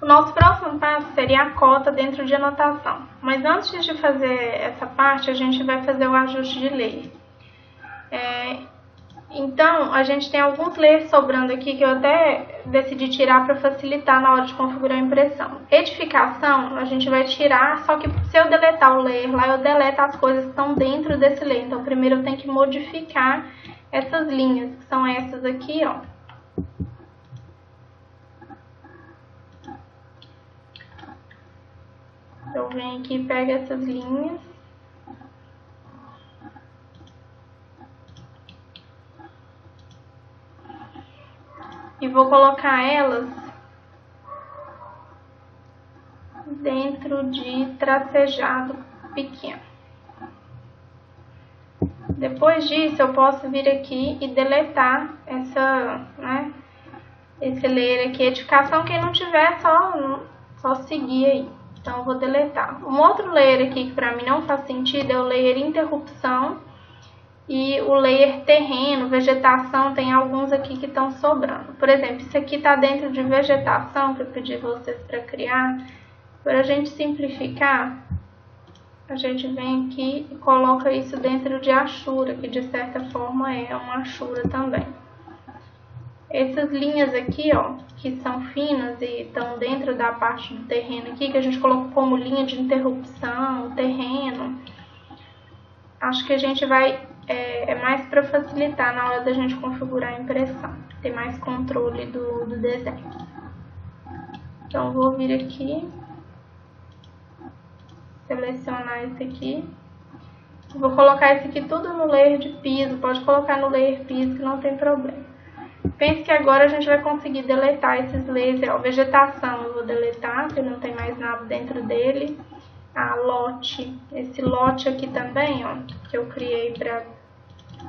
O nosso próximo passo seria a cota dentro de anotação. Mas antes de fazer essa parte, a gente vai fazer o ajuste de layer. Então, a gente tem alguns layers sobrando aqui que eu até decidi tirar para facilitar na hora de configurar a impressão. Edificação, a gente vai tirar, só que se eu deletar o layer lá, eu deleto as coisas que estão dentro desse layer. Então, primeiro eu tenho que modificar essas linhas, que são essas aqui, ó. Eu venho aqui e pego essas linhas. E vou colocar elas dentro de tracejado pequeno. Depois disso, eu posso vir aqui e deletar esse layer aqui. Edificação, quem não tiver, só seguir aí. Então, eu vou deletar. Um outro layer aqui que pra mim não faz sentido é o layer interrupção. E o layer terreno, vegetação, tem alguns aqui que estão sobrando. Por exemplo, isso aqui está dentro de vegetação, que eu pedi vocês para criar. Para a gente simplificar, a gente vem aqui e coloca isso dentro de Ashura, que de certa forma é uma Ashura também. Essas linhas aqui, ó, que são finas e estão dentro da parte do terreno aqui, que a gente colocou como linha de interrupção, terreno. Acho que a gente vai... É mais para facilitar na hora da gente configurar a impressão, ter mais controle do desenho. Então, eu vou vir aqui, selecionar esse aqui. Vou colocar esse aqui tudo no layer de piso, pode colocar no layer piso que não tem problema. Pense que agora a gente vai conseguir deletar esses layers. Ó, vegetação eu vou deletar, porque não tem mais nada dentro dele. A lote, esse lote aqui também, ó, que eu criei para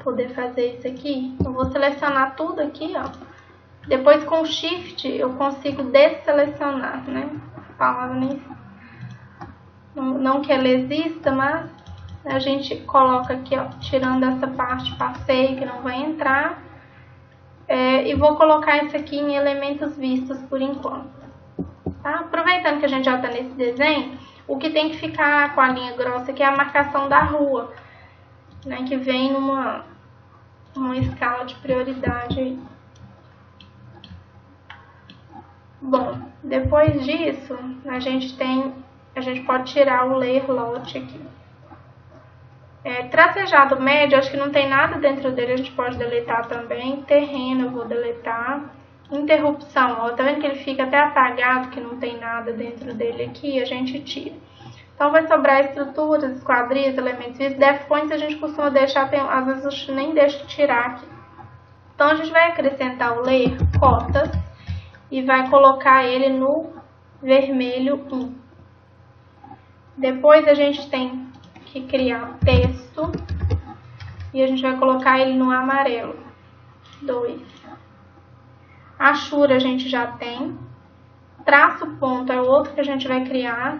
poder fazer isso aqui. Eu vou selecionar tudo aqui, ó. Depois com o Shift eu consigo desselecionar, né? A palavra nem... Não que ela exista, mas a gente coloca aqui, ó, tirando essa parte passeio que não vai entrar. E vou colocar isso aqui em elementos vistos por enquanto. Tá? Aproveitando que a gente já tá nesse desenho, o que tem que ficar com a linha grossa aqui é a marcação da rua, né, que vem numa escala de prioridade aí. Bom, depois disso, a gente pode tirar o layer lot aqui. Tracejado médio, acho que não tem nada dentro dele, a gente pode deletar também. Terreno eu vou deletar. Interrupção, ó, tá vendo que ele fica até apagado, que não tem nada dentro dele aqui, a gente tira. Então, vai sobrar estruturas, esquadrias, elementos vistos. Def points a gente costuma deixar, às vezes eu nem deixo tirar aqui. Então, a gente vai acrescentar o layer cotas e vai colocar ele no vermelho 1. Depois, a gente tem que criar texto e a gente vai colocar ele no amarelo 2. Ashura a gente já tem. Traço ponto é o outro que a gente vai criar.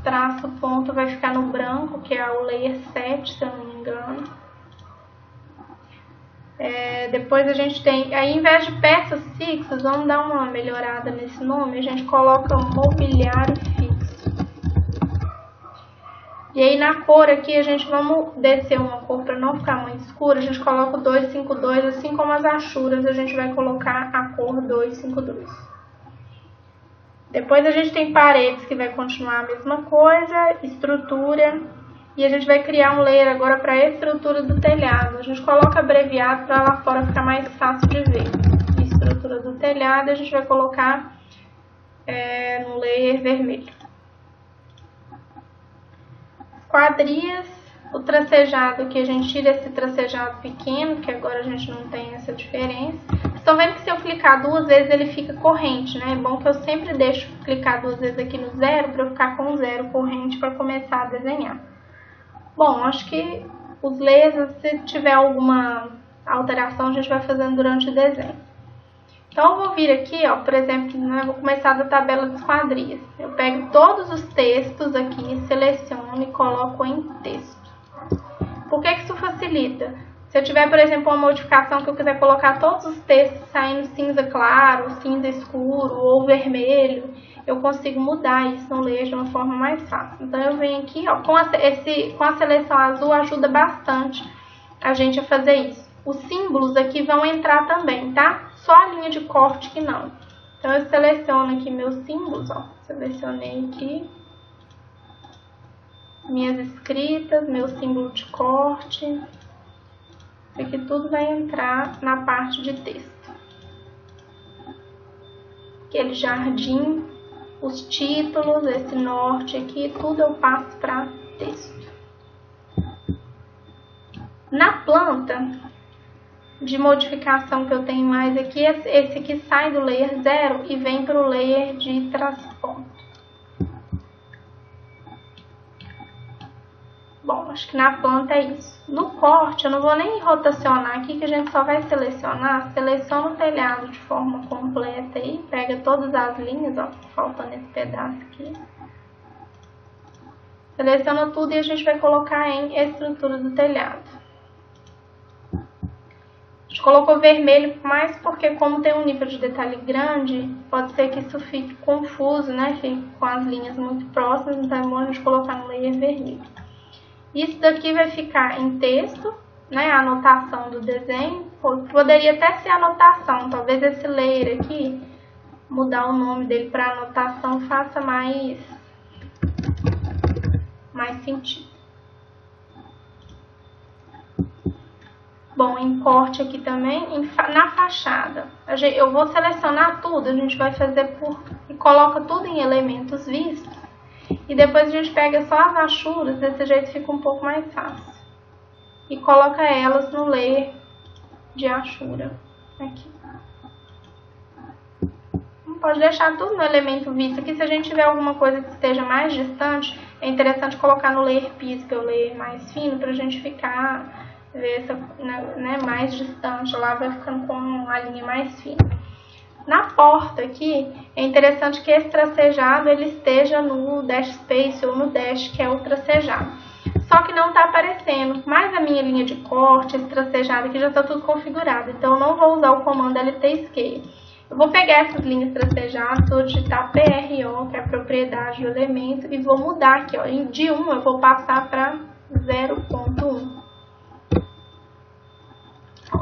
Traço ponto vai ficar no branco, que é o layer 7, se eu não me engano. Depois a gente tem, aí em vez de peças fixas, vamos dar uma melhorada nesse nome, a gente coloca mobiliário fixo. E aí na cor aqui, a gente vamos descer uma cor para não ficar muito escura, a gente coloca o 252, assim como as Ashuras, a gente vai colocar a cor 252. Depois a gente tem paredes, que vai continuar a mesma coisa, estrutura, e a gente vai criar um layer agora para a estrutura do telhado. A gente coloca abreviado para lá fora ficar mais fácil de ver. Estrutura do telhado, a gente vai colocar no layer vermelho. Quadrias, o tracejado aqui, a gente tira esse tracejado pequeno, que agora a gente não tem essa diferença. Vocês estão vendo que se eu clicar 2 vezes ele fica corrente, né? É bom que eu sempre deixo clicar 2 vezes aqui no 0 para eu ficar com 0 corrente para começar a desenhar. Bom, acho que os layers, se tiver alguma alteração, a gente vai fazendo durante o desenho. Então, eu vou vir aqui, ó, por exemplo, né, vou começar da tabela de quadrias. Eu pego todos os textos aqui, seleciono e coloco em texto. Por que isso facilita? Se eu tiver, por exemplo, uma modificação que eu quiser colocar todos os textos saindo cinza claro, cinza escuro ou vermelho, eu consigo mudar isso no layer de uma forma mais fácil. Então eu venho aqui, ó, com a seleção azul ajuda bastante a gente a fazer isso. Os símbolos aqui vão entrar também, tá? Só a linha de corte que não. Então eu seleciono aqui meus símbolos, ó. Selecionei aqui minhas escritas, meu símbolo de corte. Isso aqui tudo vai entrar na parte de texto. Aquele jardim, os títulos, esse norte aqui, tudo eu passo para texto. Na planta de modificação que eu tenho mais aqui, esse aqui sai do layer 0 e vem para o layer de trasponto. Bom, acho que na planta é isso. No corte, eu não vou nem rotacionar aqui, que a gente só vai selecionar. Seleciona o telhado de forma completa aí, pega todas as linhas, ó, faltando esse pedaço aqui. Seleciona tudo e a gente vai colocar em estrutura do telhado. A gente colocou vermelho mais porque, como tem um nível de detalhe grande, pode ser que isso fique confuso, né? Fique com as linhas muito próximas, então é bom a gente colocar no layer vermelho. Isso daqui vai ficar em texto, né? A anotação do desenho. Poderia até ser anotação, talvez esse layer aqui, mudar o nome dele para anotação, faça mais sentido. Bom, em corte aqui também, na fachada, eu vou selecionar tudo, a gente vai fazer e coloca tudo em elementos vistos, e depois a gente pega só as achuras, desse jeito fica um pouco mais fácil, e coloca elas no layer de achura, aqui. Pode deixar tudo no elemento visto aqui, se a gente tiver alguma coisa que esteja mais distante, é interessante colocar no layer piso, que é o layer mais fino, pra gente ficar... ver essa, né, mais distante, lá vai ficando com uma linha mais fina. Na porta aqui, é interessante que esse tracejado ele esteja no dash space ou no dash, que é o tracejado. Só que não está aparecendo, mas a minha linha de corte, esse tracejado aqui já está tudo configurado, então eu não vou usar o comando LT Scale. Eu vou pegar essas linhas tracejadas, vou digitar PRO, que é a propriedade do elemento, e vou mudar aqui, ó, de 1 eu vou passar para 0.1.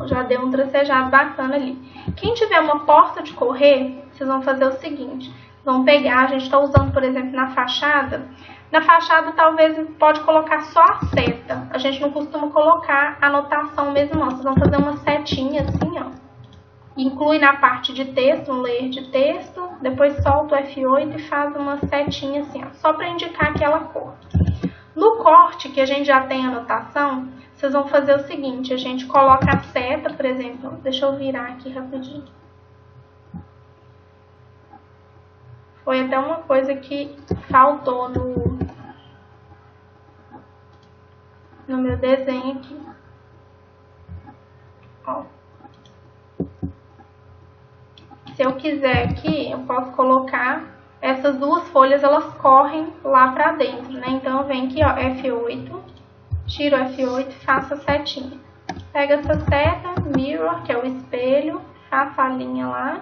Já deu um tracejado bacana ali. Quem tiver uma porta de correr, vocês vão fazer o seguinte. Vão pegar, a gente está usando, por exemplo, na fachada. Na fachada, talvez, pode colocar só a seta. A gente não costuma colocar anotação mesmo, não. Vocês vão fazer uma setinha assim, ó. Inclui na parte de texto, um layer de texto. Depois solta o F8 e faz uma setinha assim, ó. Só para indicar aquela cor. No corte, que a gente já tem anotação... Vocês vão fazer o seguinte, a gente coloca a seta, por exemplo, deixa eu virar aqui rapidinho. Foi até uma coisa que faltou no meu desenho aqui. Ó. Se eu quiser aqui, eu posso colocar essas duas folhas, elas correm lá pra dentro, né? Então eu venho aqui, ó, F8. Tiro o F8 e faço a setinha. Pega essa seta, mirror, que é o espelho, faço a linha lá,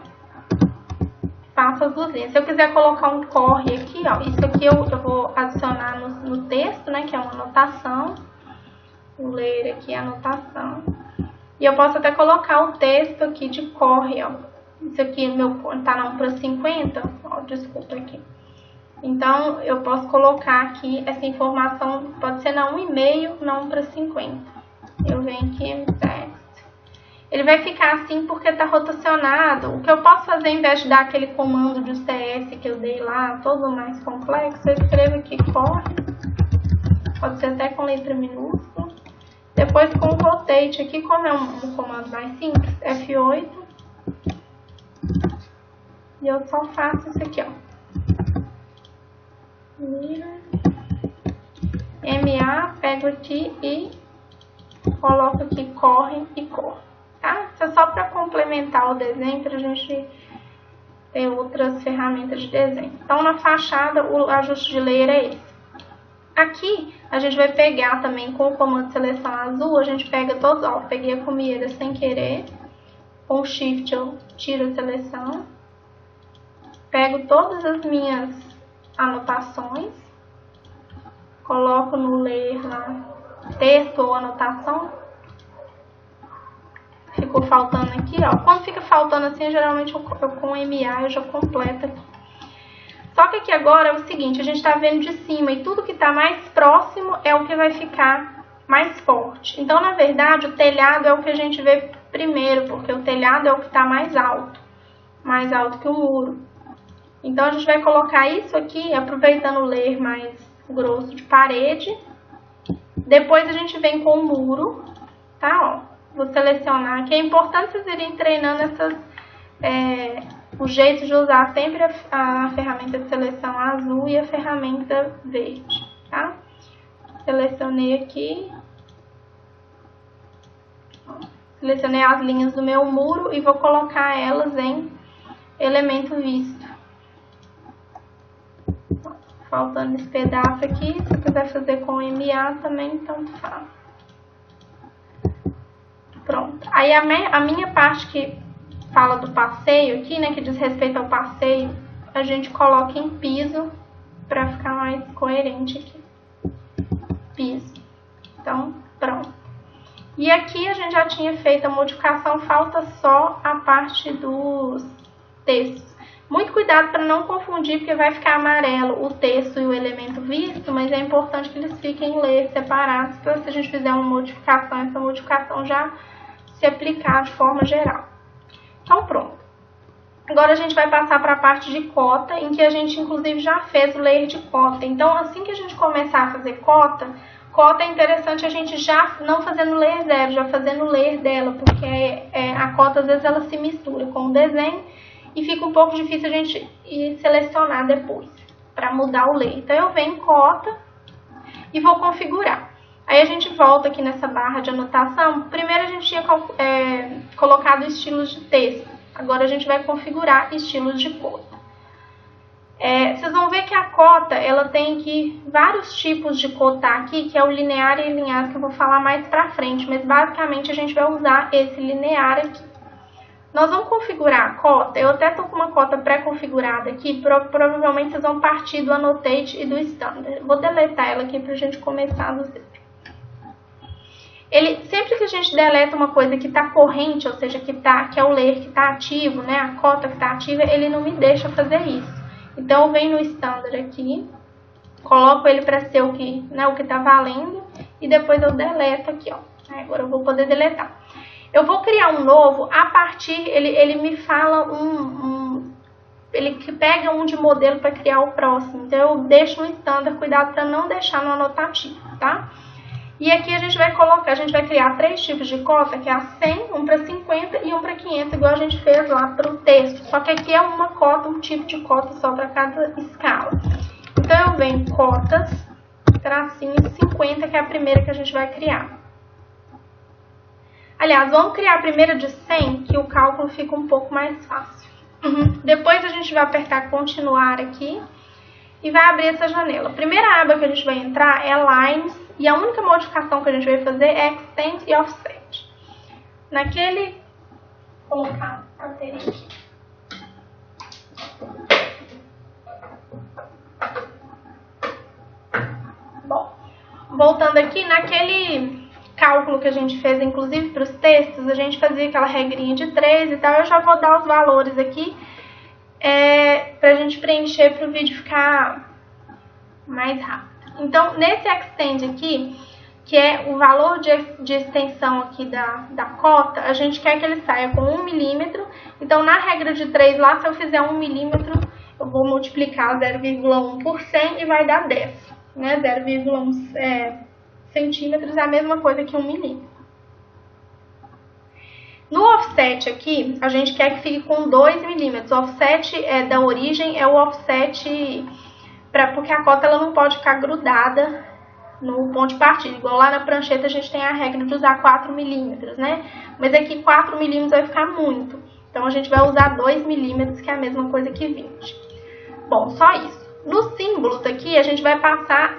faço as luzinhas. Se eu quiser colocar um corre aqui, ó, isso aqui eu vou adicionar no texto, né, que é uma anotação. O layer aqui é anotação. E eu posso até colocar o texto aqui de corre, ó. Isso aqui tá na 1 para 50, ó, desculpa aqui. Então, eu posso colocar aqui essa informação, pode ser na 1,5, na 1 para 50. Eu venho aqui em text. Ele vai ficar assim porque está rotacionado. O que eu posso fazer, em vez de dar aquele comando de CS que eu dei lá, todo mais complexo, eu escrevo aqui corre. Pode ser até com letra minúscula. Depois com o rotate aqui, como é um comando mais simples, F8. E eu só faço isso aqui, ó. MA, pego aqui e coloco aqui corre e cor, tá? Isso é só para complementar o desenho, para a gente ter outras ferramentas de desenho. Então, na fachada, o ajuste de layer é esse. Aqui, a gente vai pegar também com o comando de seleção azul, a gente pega todos, ó, peguei a comieira sem querer, com o Shift eu tiro a seleção, pego todas as minhas anotações, coloco no ler lá, texto ou anotação, ficou faltando aqui, ó, quando fica faltando assim, geralmente eu com MA eu já completo aqui. Só que aqui agora é o seguinte, a gente está vendo de cima e tudo que está mais próximo é o que vai ficar mais forte. Então, na verdade, o telhado é o que a gente vê primeiro, porque o telhado é o que está mais alto que o muro. Então, a gente vai colocar isso aqui, aproveitando o ler mais grosso de parede. Depois a gente vem com o muro, tá? Ó, vou selecionar aqui. É importante vocês irem treinando o jeito de usar sempre a ferramenta de seleção azul e a ferramenta verde, tá? Selecionei aqui. Selecionei as linhas do meu muro e vou colocar elas em elemento visto. Faltando esse pedaço aqui, se eu quiser fazer com MA também, tanto faz. Pronto. Aí a minha parte que fala do passeio aqui, né, que diz respeito ao passeio, a gente coloca em piso para ficar mais coerente aqui. Piso. Então, pronto. E aqui a gente já tinha feito a modificação, falta só a parte dos textos. Muito cuidado para não confundir, porque vai ficar amarelo o texto e o elemento visto, mas é importante que eles fiquem ler separados, para se a gente fizer uma modificação, essa modificação já se aplicar de forma geral. Então, pronto. Agora a gente vai passar para a parte de cota, em que a gente inclusive já fez o layer de cota. Então, assim que a gente começar a fazer cota é interessante a gente já não fazer no layer 0, já fazer no layer dela, porque a cota às vezes ela se mistura com o desenho e fica um pouco difícil a gente ir selecionar depois, para mudar o layer. Então, eu venho em cota e vou configurar. Aí a gente volta aqui nessa barra de anotação. Primeiro a gente tinha colocado estilos de texto. Agora a gente vai configurar estilos de cota. Vocês vão ver que a cota, ela tem aqui vários tipos de cotar aqui, que é o linear e alinhado, que eu vou falar mais pra frente. Mas basicamente a gente vai usar esse linear aqui. Nós vamos configurar a cota. Eu até estou com uma cota pré-configurada aqui. Provavelmente vocês vão partir do Annotate e do Standard. Vou deletar ela aqui pra gente começar do zero. Sempre que a gente deleta uma coisa que está corrente, ou seja, que é o layer que está ativo, né, a cota que está ativa, ele não me deixa fazer isso. Então, eu venho no Standard aqui, coloco ele para ser o que está valendo, e depois eu deleto aqui, ó. Agora eu vou poder deletar. Eu vou criar um novo, a partir, ele me fala ele pega um de modelo para criar o próximo. Então, eu deixo no Standard, cuidado para não deixar no anotativo, tá? E aqui a gente vai criar 3 tipos de cota, que é a 100, um para 50 e um para 500, igual a gente fez lá para o texto. Só que aqui é uma cota, um tipo de cota só para cada escala. Então, eu venho cotas, tracinho 50, que é a primeira que a gente vai criar. Aliás, vamos criar a primeira de 100, que o cálculo fica um pouco mais fácil. Depois a gente vai apertar continuar aqui e vai abrir essa janela. A primeira aba que a gente vai entrar é Lines. E a única modificação que a gente vai fazer é Extend e Offset. Vou colocar a anteninha aqui. Bom, voltando aqui, naquele cálculo que a gente fez, inclusive para os textos, a gente fazia aquela regrinha de 3 e tal. Eu já vou dar os valores aqui para a gente preencher para o vídeo ficar mais rápido. Então, nesse Extend aqui, que é o valor de extensão aqui da cota, a gente quer que ele saia com 1 milímetro. Então, na regra de 3 lá, se eu fizer 1 milímetro, eu vou multiplicar 0,1 por 100 e vai dar 10. Né? 0,1 centímetros é a mesma coisa que 1 milímetro. No offset aqui, a gente quer que fique com 2 milímetros. O offset da origem é o offset... porque a cota ela não pode ficar grudada no ponto de partida. Igual lá na prancheta a gente tem a regra de usar 4 milímetros, né? Mas aqui 4 milímetros vai ficar muito. Então a gente vai usar 2 milímetros, que é a mesma coisa que 20. Bom, só isso. Nos símbolos aqui a gente vai passar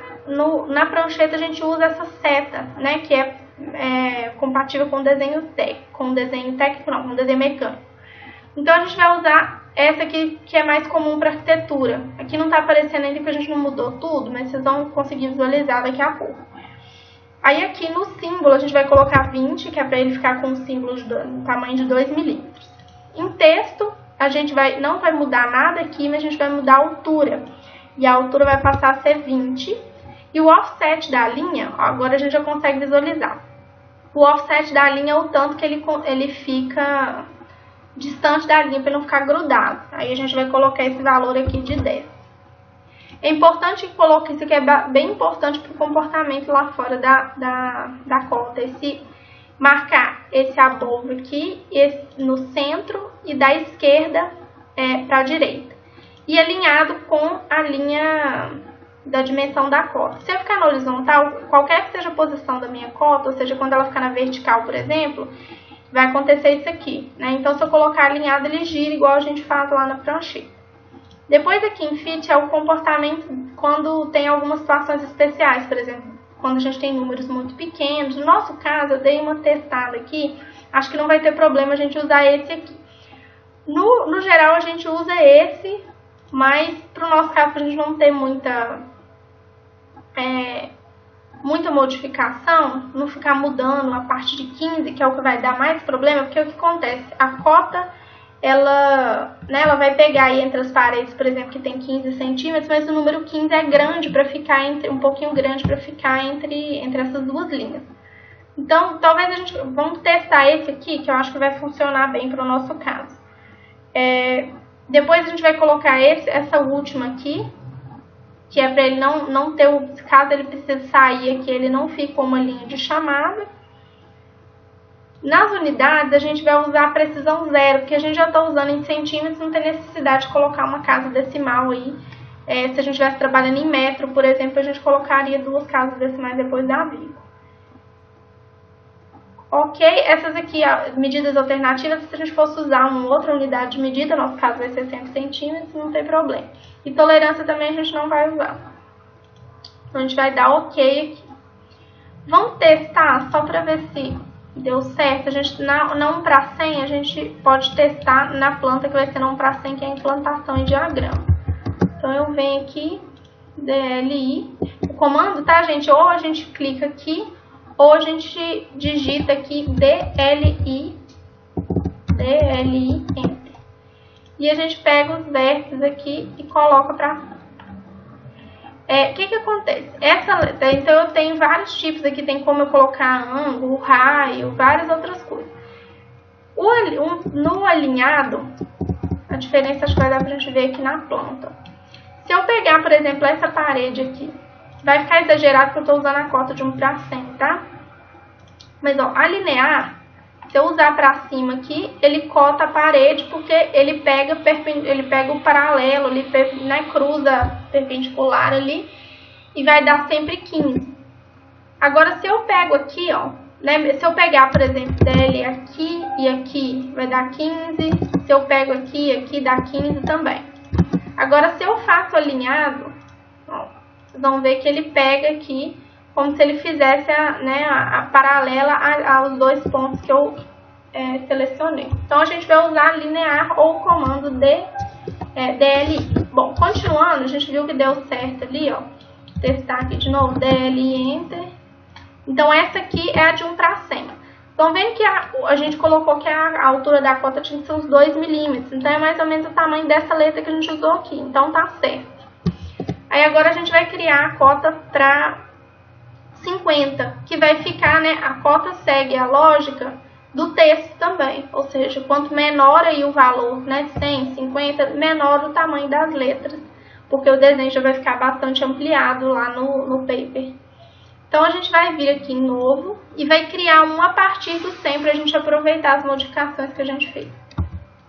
na prancheta a gente usa essa seta, né, que é compatível com desenho técnico, com desenho mecânico. Então a gente vai usar essa aqui que é mais comum para arquitetura. Aqui não está aparecendo ainda porque a gente não mudou tudo, mas vocês vão conseguir visualizar daqui a pouco. Aí aqui no símbolo a gente vai colocar 20, que é para ele ficar com um símbolo de tamanho de 2 milímetros. Em texto a gente não vai mudar nada aqui, mas a gente vai mudar a altura. E a altura vai passar a ser 20. E o offset da linha, ó, agora a gente já consegue visualizar. O offset da linha é o tanto que ele fica distante da linha para ele não ficar grudado. Aí a gente vai colocar esse valor aqui de 10. É importante que coloque isso aqui, é bem importante para o comportamento lá fora da cota. Marcar esse abovo aqui no centro e da esquerda para a direita. E alinhado com a linha da dimensão da cota. Se eu ficar na horizontal, qualquer que seja a posição da minha cota, ou seja, quando ela ficar na vertical, por exemplo, vai acontecer isso aqui, né? Então, se eu colocar alinhado, ele gira igual a gente faz lá na prancheta. Depois aqui em fit é o comportamento quando tem algumas situações especiais, por exemplo, quando a gente tem números muito pequenos. No nosso caso, eu dei uma testada aqui, acho que não vai ter problema a gente usar esse aqui. No geral, a gente usa esse, mas para o nosso caso, para a gente não ter muita modificação, não ficar mudando a parte de 15, que é o que vai dar mais problema, porque o que acontece? A cota, ela vai pegar aí entre as paredes, por exemplo, que tem 15 centímetros, mas o número 15 é grande para ficar um pouquinho grande para ficar entre essas duas linhas. Então, talvez vamos testar esse aqui, que eu acho que vai funcionar bem para o nosso caso. Depois a gente vai colocar essa última aqui, que é para ele não ter, caso ele precise sair aqui, ele não fica com uma linha de chamada. Nas unidades, a gente vai usar a precisão zero, porque a gente já está usando em centímetros, não tem necessidade de colocar uma casa decimal aí. Se a gente estivesse trabalhando em metro, por exemplo, a gente colocaria 2 casas decimais depois da vírgula. Ok, essas aqui, medidas alternativas, se a gente fosse usar uma outra unidade de medida, no nosso caso vai ser 100 centímetros, não tem problema. E tolerância também a gente não vai usar. Então, a gente vai dar ok aqui. Vamos testar só para ver se deu certo. A gente, na 1 para 100, a gente pode testar na planta, que vai ser na 1 para 100, que é a implantação em diagrama. Então, eu venho aqui, DLI. O comando, tá, gente? Ou a gente clica aqui, ou a gente digita aqui DLI, Enter. E a gente pega os vértices aqui e coloca para... O que acontece? Então eu tenho vários tipos aqui, tem como eu colocar ângulo, raio, várias outras coisas. No alinhado, a diferença acho que vai dar pra gente ver aqui na planta. Se eu pegar, por exemplo, essa parede aqui, vai ficar exagerado porque eu estou usando a cota de 1 para 100, tá? Mas, ó, alinear, se eu usar para cima aqui, ele cota a parede porque ele pega o paralelo, ele cruza perpendicular ali e vai dar sempre 15. Agora, se eu pego aqui, ó, se eu pegar, por exemplo, dele aqui e aqui, vai dar 15. Se eu pego aqui e aqui, dá 15 também. Agora, se eu faço alinhado, ó, vocês vão ver que ele pega aqui como se ele fizesse a paralela aos 2 pontos que eu selecionei. Então, a gente vai usar linear ou o comando DLI. Bom, continuando, a gente viu que deu certo ali, ó. Vou testar aqui de novo, DLI, Enter. Então, essa aqui é a de 1 para 100. Então, vendo que a gente colocou que a altura da cota tinha que ser uns 2 milímetros. Então, é mais ou menos o tamanho dessa letra que a gente usou aqui. Então, tá certo. Aí, agora a gente vai criar a cota para 50, que vai ficar, a cota segue a lógica do texto também, ou seja, quanto menor aí o valor, 100, 50, menor o tamanho das letras, porque o desenho já vai ficar bastante ampliado lá no paper. Então, a gente vai vir aqui em novo e vai criar um a partir do 100 para a gente aproveitar as modificações que a gente fez.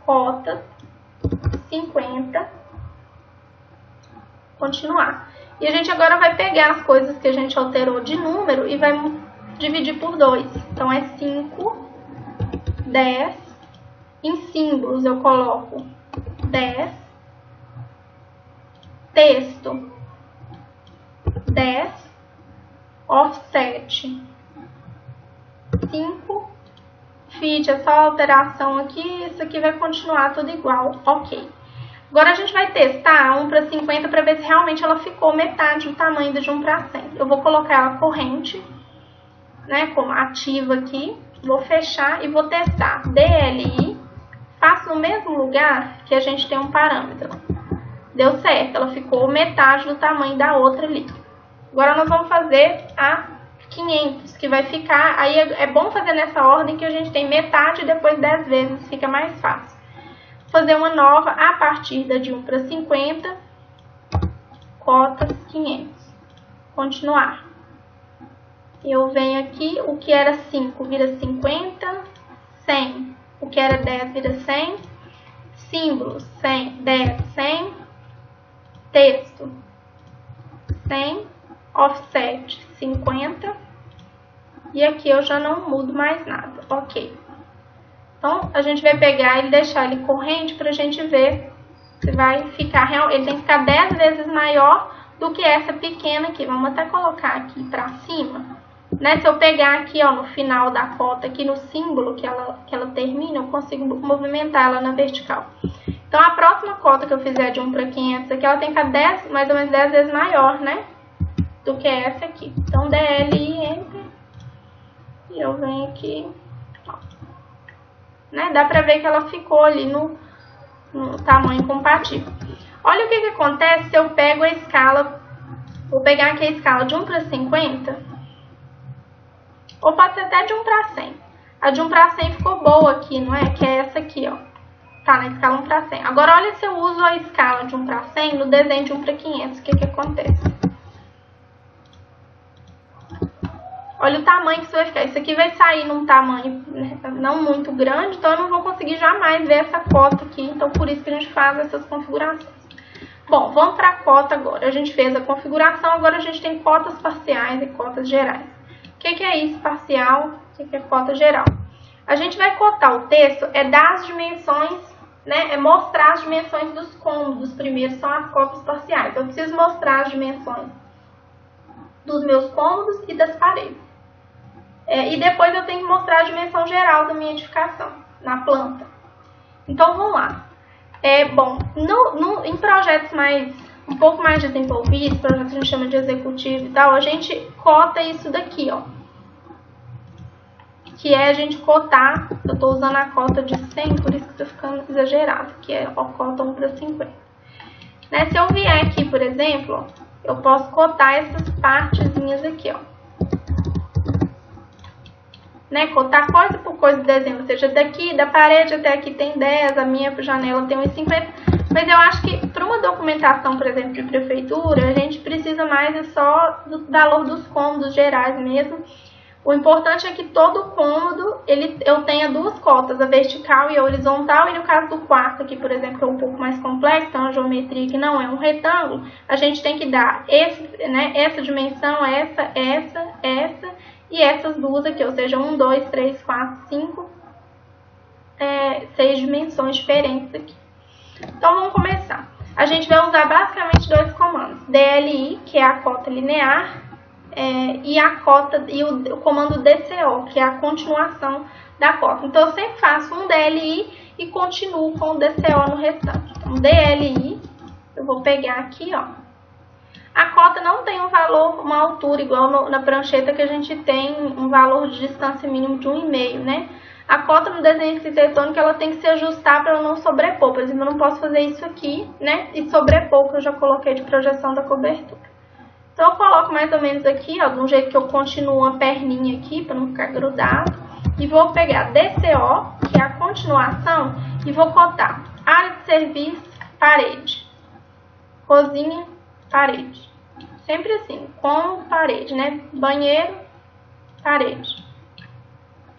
Cota 50, continuar. E a gente agora vai pegar as coisas que a gente alterou de número e vai dividir por 2. Então, é 5, 10. Em símbolos, eu coloco 10. Texto, 10. offset 5, fit é só alteração aqui, isso aqui vai continuar tudo igual, ok. Agora a gente vai testar 1:50 para ver se realmente ela ficou metade do tamanho de 1:100. Eu vou colocar ela corrente, né, como ativa aqui, vou fechar e vou testar DLI, faço no mesmo lugar que a gente tem um parâmetro. Deu certo, ela ficou metade do tamanho da outra ali. Agora nós vamos fazer a 500, que vai ficar, aí é bom fazer nessa ordem que a gente tem metade e depois 10 vezes, fica mais fácil. Vou fazer uma nova a partir da de 1:50, cotas 500. Continuar. Eu venho aqui, o que era 5 vira 50, 100. O que era 10 vira 100. Símbolos, 100, 10, 100. Texto, 100. Offset, 50. E aqui eu já não mudo mais nada. Ok. Então, a gente vai pegar e deixar ele corrente para a gente ver se vai ficar real. Ele tem que ficar 10 vezes maior do que essa pequena aqui. Vamos até colocar aqui para cima. Né? Se eu pegar aqui, ó, no final da cota, aqui no símbolo que ela termina, eu consigo movimentar ela na vertical. Então, a próxima cota que eu fizer de 1:500 aqui, ela tem que ficar mais ou menos 10 vezes maior, né? Do que essa aqui. Então, DLI, Enter. E eu venho aqui, ó. Né? Dá pra ver que ela ficou ali no tamanho compatível. Olha o que acontece se eu pego a escala, vou pegar aqui a escala de 1:50. Ou pode ser até de 1:100. A de 1:100 ficou boa aqui, não é? Que é essa aqui, ó. Tá na escala 1:100. Agora, olha se eu uso a escala de 1:100 no desenho de 1:500. O que acontece? Olha o tamanho que isso vai ficar. Isso aqui vai sair num tamanho, né, não muito grande, então eu não vou conseguir jamais ver essa cota aqui. Então, por isso que a gente faz essas configurações. Bom, vamos para a cota agora. A gente fez a configuração, agora a gente tem cotas parciais e cotas gerais. O que é isso, parcial? O que é cota geral? A gente vai cotar o texto, dar as dimensões, né? É mostrar as dimensões dos cômodos. Primeiro são as cotas parciais. Eu preciso mostrar as dimensões dos meus cômodos e das paredes. E depois eu tenho que mostrar a dimensão geral da minha edificação, na planta. Então, vamos lá. Bom, em projetos um pouco mais desenvolvidos, projetos que a gente chama de executivo e tal, a gente cota isso daqui, ó. Que é a gente cotar, eu estou usando a cota de 100, por isso que está ficando exagerado, que é a cota 1:50. Né? Se eu vier aqui, por exemplo, ó, eu posso cotar essas partezinhas aqui, ó. Né? Cotar coisa por coisa do desenho, ou seja, daqui, da parede até aqui tem 10, a minha janela tem uns 50. Mas eu acho que para uma documentação, por exemplo, de prefeitura, a gente precisa mais só do valor dos cômodos gerais mesmo. O importante é que todo cômodo eu tenha duas cotas, a vertical e a horizontal. E no caso do quarto aqui, por exemplo, que é um pouco mais complexo, é uma geometria que não é um retângulo, a gente tem que dar essa dimensão, essa e essas duas aqui, ou seja, 1, 2, 3, 4, 5, 6 dimensões diferentes aqui. Então, vamos começar. A gente vai usar basicamente dois comandos. DLI, que é a cota linear, e o comando DCO, que é a continuação da cota. Então, eu sempre faço um DLI e continuo com o DCO no restante. Então, DLI, eu vou pegar aqui, ó. A cota não tem um valor, uma altura igual na prancheta, que a gente tem um valor de distância mínimo de 1,5, né? A cota no desenho arquitetônico, ela tem que se ajustar para eu não sobrepor. Por exemplo, eu não posso fazer isso aqui, né? E sobrepor, que eu já coloquei de projeção da cobertura. Então, eu coloco mais ou menos aqui, ó, de um jeito que eu continuo uma perninha aqui, para não ficar grudado. E vou pegar DCO, que é a continuação, e vou cotar área de serviço, parede. Cozinha, parede. Sempre assim, com parede, né? Banheiro, parede.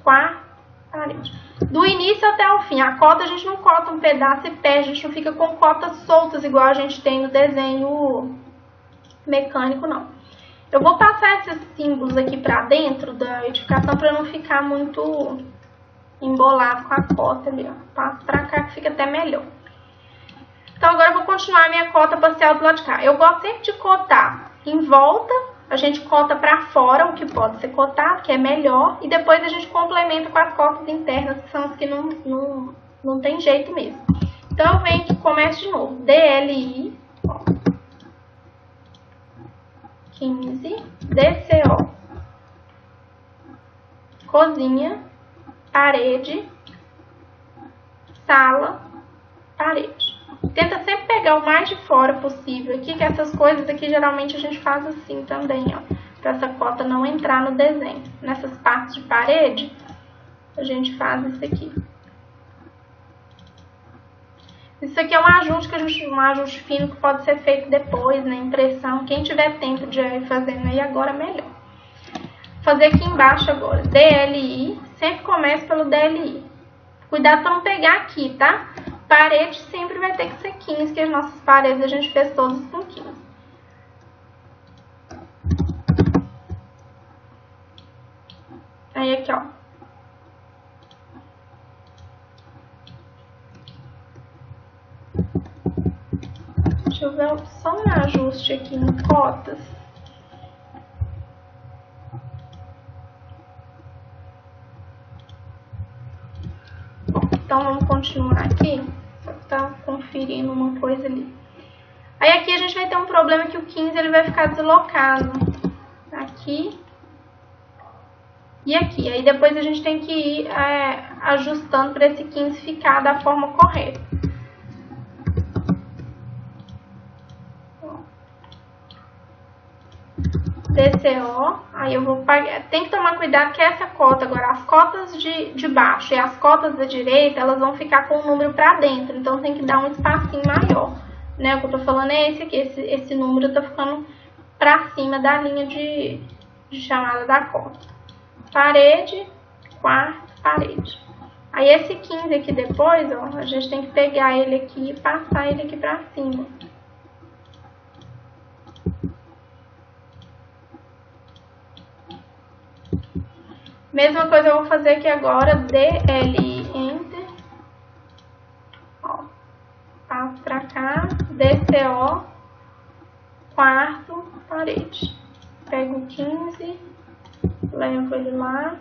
Quarto, parede. Do início até o fim. A cota a gente não cota um pedaço e perde, a gente não fica com cotas soltas igual a gente tem no desenho mecânico, não. Eu vou passar esses símbolos aqui pra dentro da edificação para não ficar muito embolado com a cota ali, ó. Passo pra cá que fica até melhor. Então, agora eu vou continuar a minha cota parcial do lado de cá. Eu gosto sempre de cotar em volta a gente cota para fora o que pode ser cotado, que é melhor, e depois a gente complementa com as cotas internas, que são as que não tem jeito mesmo. Então, eu venho aqui e começo de novo. DLI, ó, 15, DCO, cozinha, parede, sala, parede. Tenta sempre pegar o mais de fora possível aqui, que essas coisas aqui geralmente a gente faz assim também, ó, para essa cota não entrar no desenho. Nessas partes de parede, a gente faz isso aqui. Isso aqui é um ajuste um ajuste fino que pode ser feito depois, na impressão. Quem tiver tempo de ir fazendo aí agora, melhor. Vou fazer aqui embaixo agora, DLI, sempre começa pelo DLI. Cuidado para não pegar aqui, tá? Parede sempre vai ter que ser 15, que as nossas paredes a gente fez todas com 15. Aí aqui, ó. Deixa eu ver só um ajuste aqui em cotas. Bom, então vamos continuar aqui. Só que tá conferindo uma coisa ali. Aí aqui a gente vai ter um problema que o 15 ele vai ficar deslocado. Aqui e aqui. Aí depois a gente tem que ir ajustando para esse 15 ficar da forma correta. DCO, aí eu vou pagar. Tem que tomar cuidado que essa cota, agora as cotas de baixo e as cotas da direita, elas vão ficar com o número para dentro, então tem que dar um espacinho maior, né? O que eu tô falando é esse aqui, esse número tá ficando para cima da linha de chamada da cota. Parede, quarto, parede. Aí esse 15 aqui depois, ó, a gente tem que pegar ele aqui e passar ele aqui para cima. Mesma coisa eu vou fazer aqui agora, DLI, Enter, ó, passo pra cá, DCO, quarto, parede. Pego o 15, levo ele lá.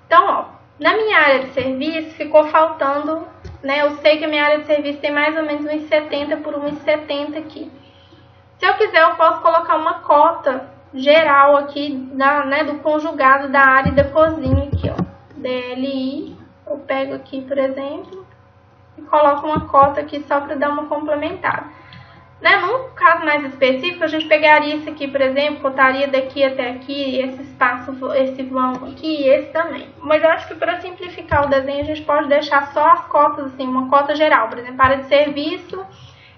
Então, ó, na minha área de serviço ficou faltando, né, eu sei que a minha área de serviço tem mais ou menos 1,70 por 1,70 aqui. Se eu quiser, eu posso colocar uma cota geral aqui do conjugado da área e da cozinha aqui, ó. DLI, eu pego aqui, por exemplo, e coloco uma cota aqui só para dar uma complementada. Né? Num caso mais específico, a gente pegaria esse aqui, por exemplo, cotaria daqui até aqui, esse espaço, esse vão aqui e esse também. Mas eu acho que para simplificar o desenho, a gente pode deixar só as cotas, assim, uma cota geral. Por exemplo, a área de serviço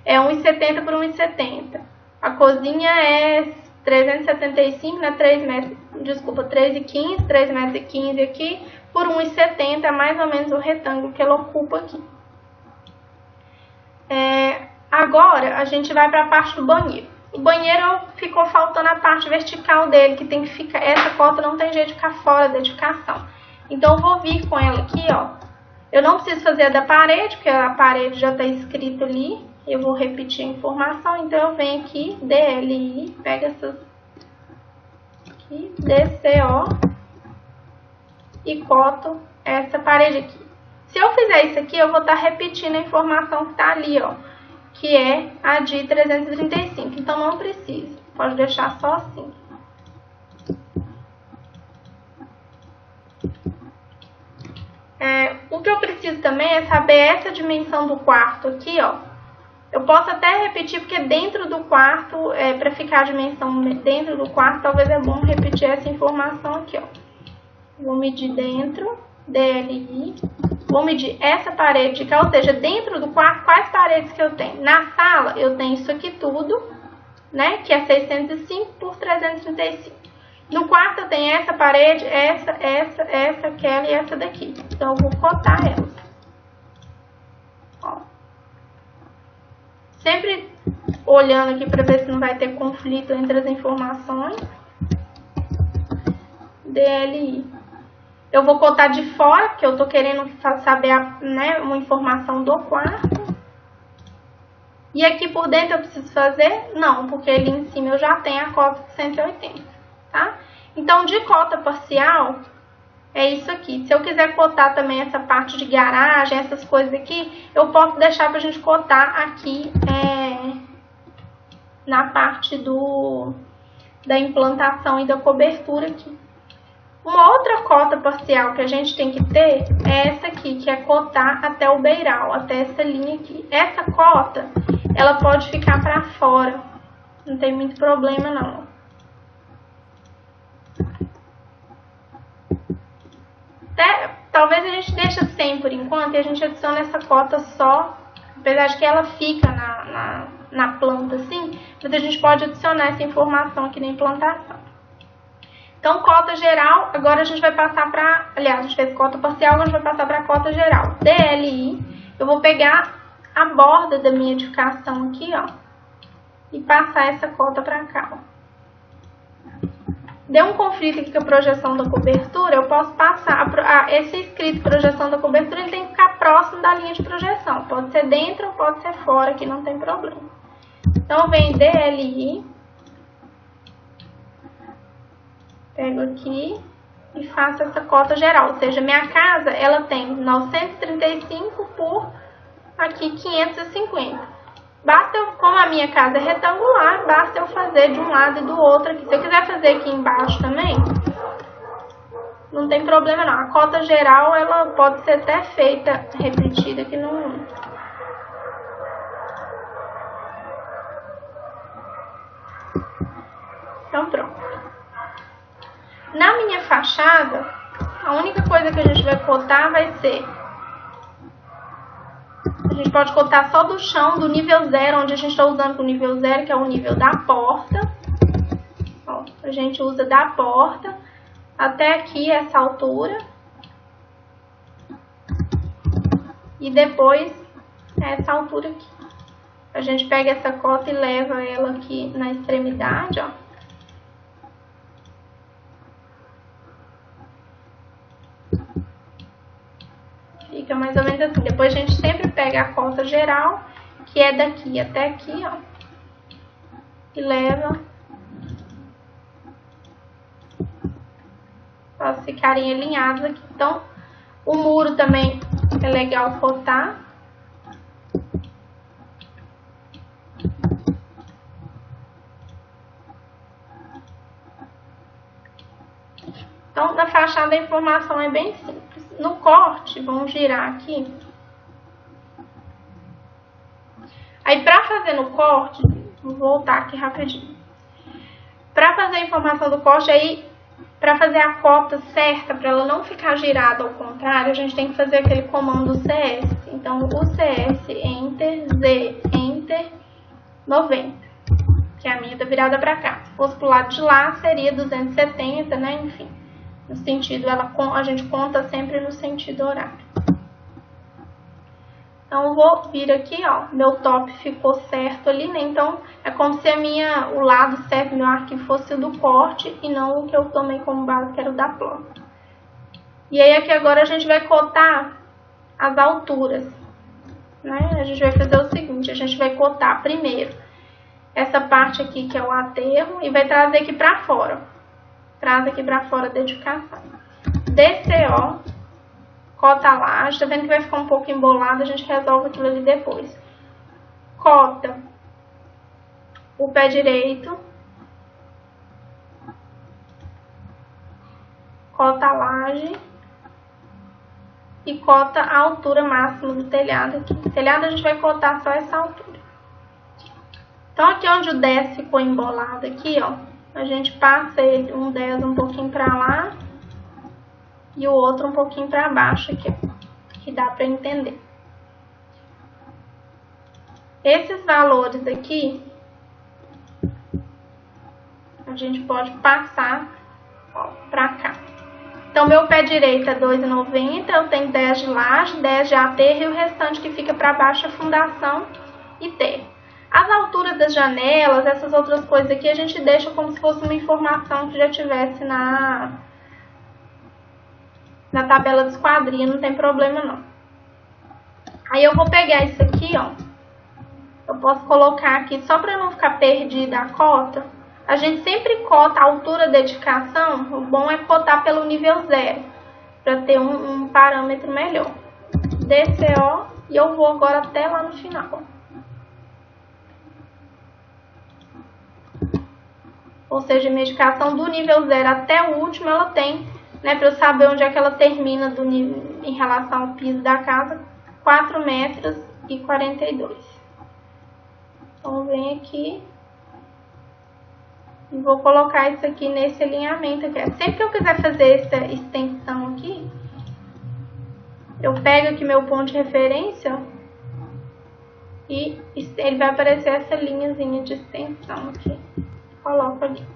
é 1,70 por 1,70. A cozinha é 375, né? 3,15, 3,15 m aqui, por 1,70 é mais ou menos o retângulo que ela ocupa aqui. Agora, a gente vai para a parte do banheiro. O banheiro ficou faltando a parte vertical dele, que tem que ficar, essa cota não tem jeito de ficar fora da edificação. Então, eu vou vir com ela aqui, ó. Eu não preciso fazer a da parede, porque a parede já está escrita ali. Eu vou repetir a informação, então eu venho aqui, DLI, pega essas aqui, DCO e coto essa parede aqui. Se eu fizer isso aqui, eu vou estar repetindo a informação que está ali, ó, que é a de 335, então não precisa, pode deixar só assim. O que eu preciso também é saber essa dimensão do quarto aqui, ó. Eu posso até repetir, porque dentro do quarto, para ficar a dimensão dentro do quarto, talvez é bom repetir essa informação aqui, ó. Vou medir dentro, DLI, vou medir essa parede, ou seja, dentro do quarto, quais paredes que eu tenho? Na sala, eu tenho isso aqui tudo, né, que é 605 por 335. No quarto, eu tenho essa parede, essa, aquela e essa daqui. Então, eu vou cotar elas. Ó. Sempre olhando aqui para ver se não vai ter conflito entre as informações. DLI. Eu vou cotar de fora, porque eu tô querendo saber uma informação do quarto. E aqui por dentro eu preciso fazer? Não, porque ali em cima eu já tenho a cota de 180, tá? Então, de cota parcial, é isso aqui. Se eu quiser cotar também essa parte de garagem, essas coisas aqui, eu posso deixar pra gente cotar aqui na parte da implantação e da cobertura aqui. Uma outra cota parcial que a gente tem que ter é essa aqui, que é cotar até o beiral, até essa linha aqui. Essa cota, ela pode ficar para fora, não tem muito problema não. Talvez a gente deixe sem por enquanto e a gente adicione essa cota só, apesar de que ela fica na planta assim, mas a gente pode adicionar essa informação aqui na implantação. Então, cota geral, agora a gente vai passar para, aliás, a gente fez cota parcial, agora a gente vai passar para a cota geral. DLI, eu vou pegar a borda da minha edificação aqui, ó, e passar essa cota para cá, ó. Deu um conflito aqui com a projeção da cobertura, eu posso passar, esse escrito projeção da cobertura, ele tem que ficar próximo da linha de projeção. Pode ser dentro ou pode ser fora, que não tem problema. Então, vem DLI. Pego aqui e faço essa cota geral, ou seja, minha casa, ela tem 935 por aqui 550. Basta eu, como a minha casa é retangular, basta eu fazer de um lado e do outro aqui. Se eu quiser fazer aqui embaixo também, não tem problema não. A cota geral, ela pode ser até feita, repetida, que não... Então, pronto. Na minha fachada, a única coisa que a gente vai cotar vai ser... A gente pode cotar só do chão, do nível 0, onde a gente está usando o nível 0, que é o nível da porta. Ó, a gente usa da porta até aqui, essa altura. E depois, essa altura aqui. A gente pega essa cota e leva ela aqui na extremidade, ó. Fica mais ou menos assim. Depois a gente sempre pega a cota geral, que é daqui até aqui, ó. E leva para elas ficarem alinhadas aqui. Então, o muro também é legal cotar. Então, na fachada a informação é bem simples. No corte, vamos girar aqui. Aí, para fazer no corte, vou voltar aqui rapidinho. Para fazer a informação do corte, aí, para fazer a cota certa, para ela não ficar girada ao contrário, a gente tem que fazer aquele comando CS. Então, o CS, Enter, Z, Enter, 90. Que é a minha tá virada para cá. Se fosse pro lado de lá, seria 270, né? Enfim. No sentido, a gente conta sempre no sentido horário. Então, eu vou vir aqui, ó, meu top ficou certo ali, né? Então, é como se o lado certo do meu arquivo fosse o do corte e não o que eu tomei como base, que era o da planta. E aí, aqui agora a gente vai cotar as alturas, né? A gente vai fazer o seguinte, a gente vai cotar primeiro essa parte aqui, que é o aterro, e vai trazer aqui pra fora. Traz aqui pra fora da edificação. DCO, cota a laje, tá vendo que vai ficar um pouco embolado, a gente resolve aquilo ali depois. Cota o pé direito. Cota a laje. E cota a altura máxima do telhado aqui. O telhado a gente vai cotar só essa altura. Então, aqui onde o 10 ficou embolado aqui, ó. A gente passa ele um 10 um pouquinho pra lá e o outro um pouquinho pra baixo aqui, ó, que dá pra entender. Esses valores aqui, a gente pode passar, ó, pra cá. Então, meu pé direito é 2,90, eu tenho 10 de laje, 10 de aterro e o restante que fica pra baixo é fundação e terra. As alturas das janelas, essas outras coisas aqui, a gente deixa como se fosse uma informação que já tivesse na tabela de esquadria, não tem problema não. Aí eu vou pegar isso aqui, ó, Eu posso colocar aqui, só para não ficar perdida a cota, a gente sempre cota a altura da edificação, o bom é cotar pelo nível 0, para ter um parâmetro melhor. DCO, e eu vou agora até lá no final. Ou seja, a edificação do nível 0 até o último, ela tem, né, para eu saber onde é que ela termina do nível, em relação ao piso da casa, 4,42 metros. Então, vem aqui e vou colocar isso aqui nesse alinhamento aqui. Sempre que eu quiser fazer essa extensão aqui, eu pego aqui meu ponto de referência e ele vai aparecer essa linhazinha de extensão aqui. Coloco ali.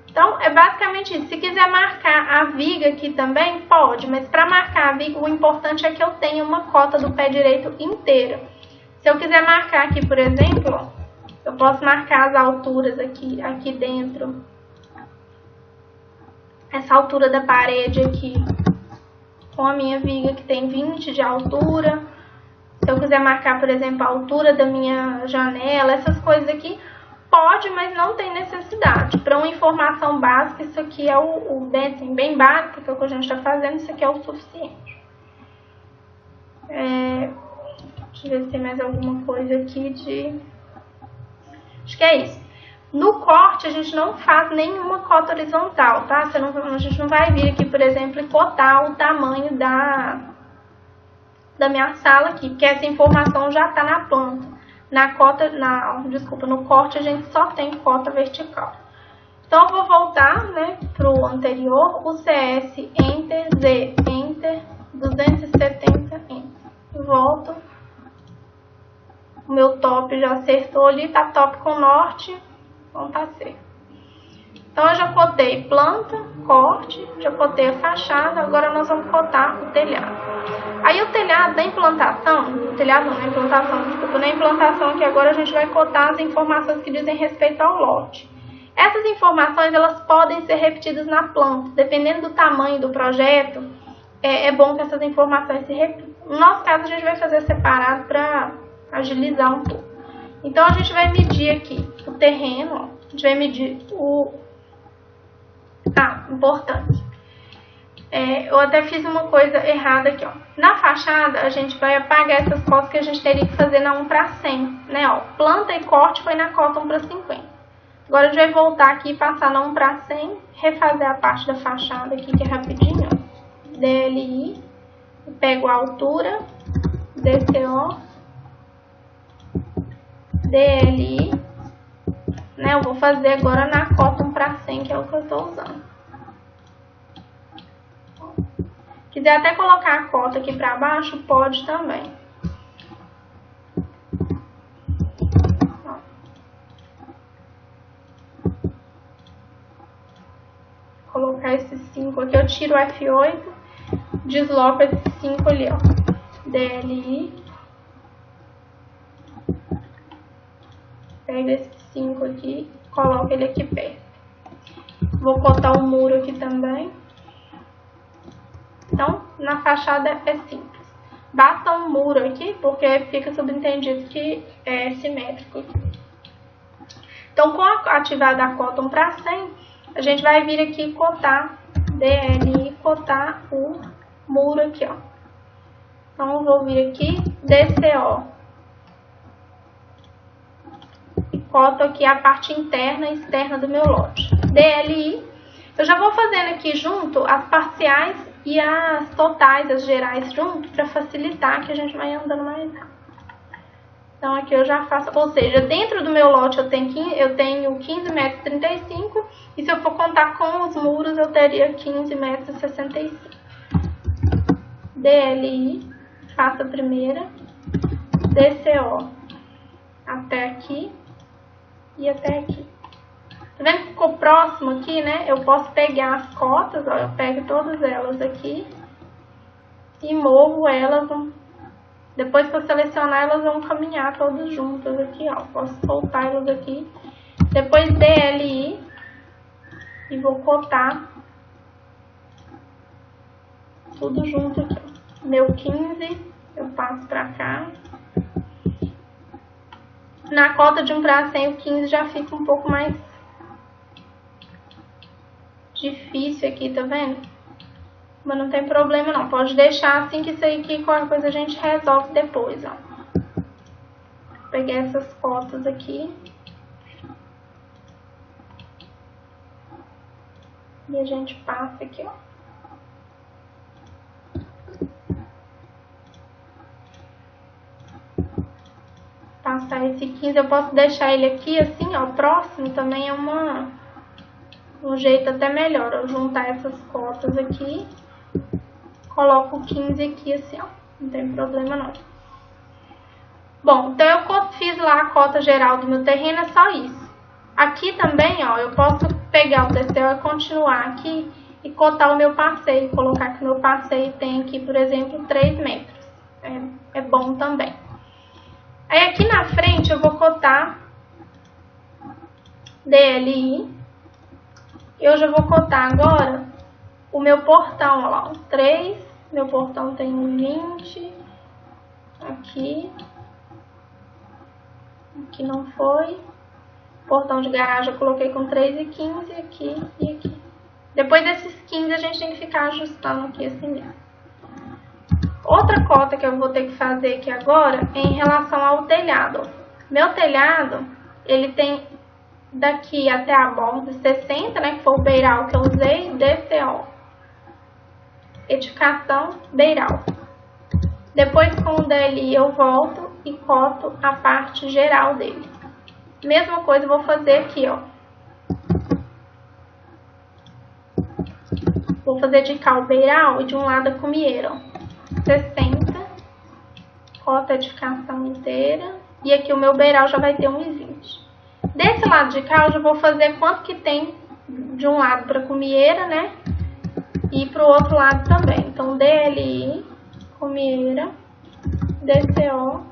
Então, é basicamente isso. Se quiser marcar a viga aqui também, pode. Mas para marcar a viga, o importante é que eu tenha uma cota do pé direito inteira. Se eu quiser marcar aqui, por exemplo, ó, eu posso marcar as alturas aqui dentro. Essa altura da parede aqui, com a minha viga que tem 20 de altura. Se eu quiser marcar, por exemplo, a altura da minha janela, essas coisas aqui, pode, mas não tem necessidade. Para uma informação básica, isso aqui é bem básico, que é o que a gente está fazendo, isso aqui é o suficiente. Deixa eu ver se tem mais alguma coisa aqui de... Acho que é isso. No corte, a gente não faz nenhuma cota horizontal, tá? A gente não vai vir aqui, por exemplo, e cotar o tamanho da minha sala aqui, porque essa informação já está na planta. No corte, a gente só tem cota vertical. Então, eu vou voltar, né, para o anterior, o CS, Enter, Z, Enter, 270, Enter. Volto. O meu top já acertou ali, tá top com norte, então tá certo. Então, eu já cotei planta, corte, já cotei a fachada, agora nós vamos cotar o telhado. Aí o telhado da implantação, na implantação aqui agora a gente vai cotar as informações que dizem respeito ao lote. Essas informações, elas podem ser repetidas na planta, dependendo do tamanho do projeto, é bom que essas informações se repitam. No nosso caso, a gente vai fazer separado para agilizar um pouco. Então, a gente vai medir aqui o terreno, ó. A gente vai medir importante. Eu até fiz uma coisa errada aqui, ó. Na fachada, a gente vai apagar essas cotas que a gente teria que fazer na 1/100, né, ó. Planta e corte foi na cota 1/50. Agora, a gente vai voltar aqui e passar na 1/100, refazer a parte da fachada aqui, que é rapidinho, ó. DLI, pego a altura, DCO, DLI, né, eu vou fazer agora na cota 1/100, que é o que eu estou usando. Quiser até colocar a cota aqui para baixo, pode também. Vou colocar esses 5 aqui, eu tiro o F8, desloco esses 5 ali, ó. DLI. Pega esses 5 aqui, coloco ele aqui perto. Vou cotar o muro aqui também. Então, na fachada é simples. Basta um muro aqui, porque fica subentendido que é simétrico. Então, com a ativada a cota 1/100, a gente vai vir aqui e cotar DLI, cotar o muro aqui, ó. Então, eu vou vir aqui, DCO. E coto aqui a parte interna e externa do meu lote. DLI, eu já vou fazendo aqui junto as parciais e as totais, as gerais junto, para facilitar que a gente vai andando mais rápido. Então, aqui eu já faço, ou seja, dentro do meu lote eu tenho 15,35 metros, e se eu for contar com os muros, eu teria 15,65 metros. DLI, faço a primeira, DCO, até aqui e até aqui. Tá vendo que ficou próximo aqui, né? Eu posso pegar as cotas, ó, eu pego todas elas aqui e movo elas. Depois que eu selecionar, elas vão caminhar todas juntas aqui, ó. Posso soltar elas aqui. Depois DLI e vou cotar tudo junto aqui, ó. Meu 15, eu passo pra cá Na cota de 1 para 100, o 15 já fica um pouco mais difícil aqui, tá vendo? Mas não tem problema não, pode deixar assim que isso aí que qualquer coisa a gente resolve depois, ó. Peguei essas cotas aqui. E a gente passa aqui, ó. Passar esse 15, eu posso deixar ele aqui assim, ó, próximo também é um jeito até melhor, eu juntar essas cotas aqui, coloco o 15 aqui assim, ó, não tem problema não. Bom, então eu fiz lá a cota geral do meu terreno, é só isso. Aqui também, ó, eu posso pegar o TCO e continuar aqui e cotar o meu passeio, colocar que o meu passeio tem aqui, por exemplo, 3 metros, é bom também. Aí aqui na frente eu vou cotar DLI. Eu já vou cotar agora o meu portão, ó lá, 3. Meu portão tem 20. Aqui. Aqui não foi. Portão de garagem eu coloquei com 3,15 aqui e aqui. Depois desses 15 a gente tem que ficar ajustando aqui assim mesmo. Outra cota que eu vou ter que fazer aqui agora é em relação ao telhado. Meu telhado, ele tem daqui até a borda 60, né, que foi o beiral que eu usei, DCO. Edificação beiral. Depois com o DLI eu volto e coto a parte geral dele. Mesma coisa eu vou fazer aqui, ó. Vou fazer de cá o beiral e de um lado a cumieira, ó. 60, cota a edificação inteira, e aqui o meu beiral já vai ter 1,20. Desse lado de cá eu já vou fazer quanto que tem de um lado para cumieira, né, e para o outro lado também. Então DLI, cumieira, DCO,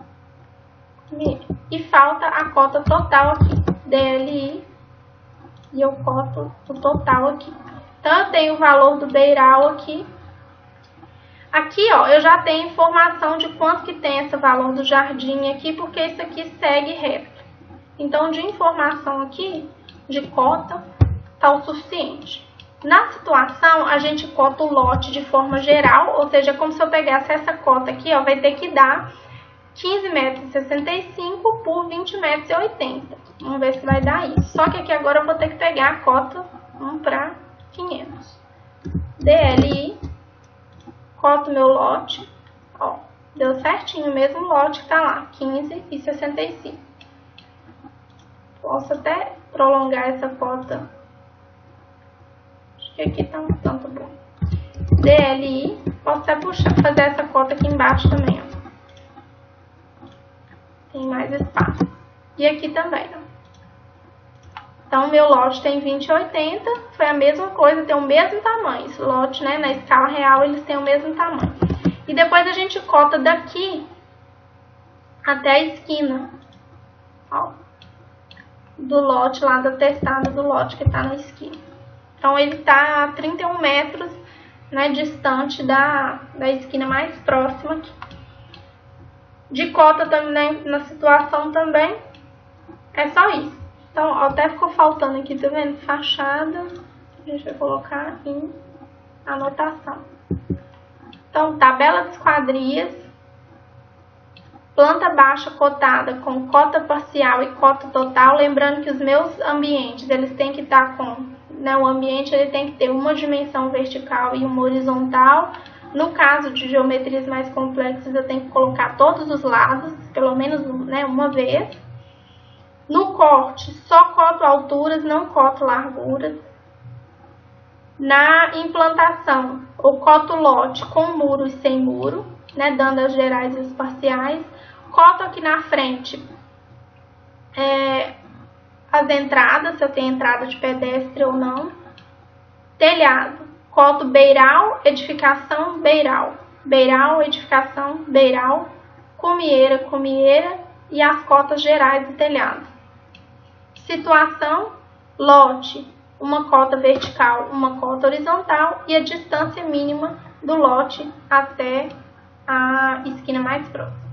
cumieira. E falta a cota total aqui, DLI, e eu coto o total aqui. Então eu tenho o valor do beiral aqui. Aqui, ó, eu já tenho informação de quanto que tem esse valor do jardim aqui, porque isso aqui segue reto. Então, de informação aqui, de cota, tá o suficiente. Na situação, a gente cota o lote de forma geral, ou seja, como se eu pegasse essa cota aqui, ó, vai ter que dar 15,65 m por 20,80 m. Vamos ver se vai dar isso. Só que aqui agora eu vou ter que pegar a cota 1 para 500. DLI. Coto meu lote, ó, deu certinho o mesmo lote que tá lá, 15,65. Posso até prolongar essa cota, acho que aqui tá um tanto bom. DLI, posso até puxar, fazer essa cota aqui embaixo também, ó. Tem mais espaço. E aqui também, ó. Então, o meu lote tem 20,80, foi a mesma coisa, tem o mesmo tamanho. Esse lote, né, na escala real, eles têm o mesmo tamanho. E depois a gente cota daqui até a esquina, ó, do lote lá, da testada do lote que tá na esquina. Então, ele tá a 31 metros, né, distante da esquina mais próxima aqui. De cota também, na situação também, é só isso. Então, ó, até ficou faltando aqui, tá vendo? Fachada, a gente vai colocar em anotação. Então, tabela de esquadrias, planta baixa cotada com cota parcial e cota total. Lembrando que os meus ambientes, eles têm que estar com, né, o ambiente ele tem que ter uma dimensão vertical e uma horizontal. No caso de geometrias mais complexas, eu tenho que colocar todos os lados, pelo menos, né, uma vez. No corte, só coto alturas, não coto larguras. Na implantação, eu coto lote com muro e sem muro, né, dando as gerais e os parciais. Coto aqui na frente as entradas, se eu tenho entrada de pedestre ou não. Telhado, coto beiral, edificação, beiral. Beiral, edificação, beiral. Cumieira, cumieira e as cotas gerais do telhado. Situação, lote, uma cota vertical, uma cota horizontal e a distância mínima do lote até a esquina mais próxima.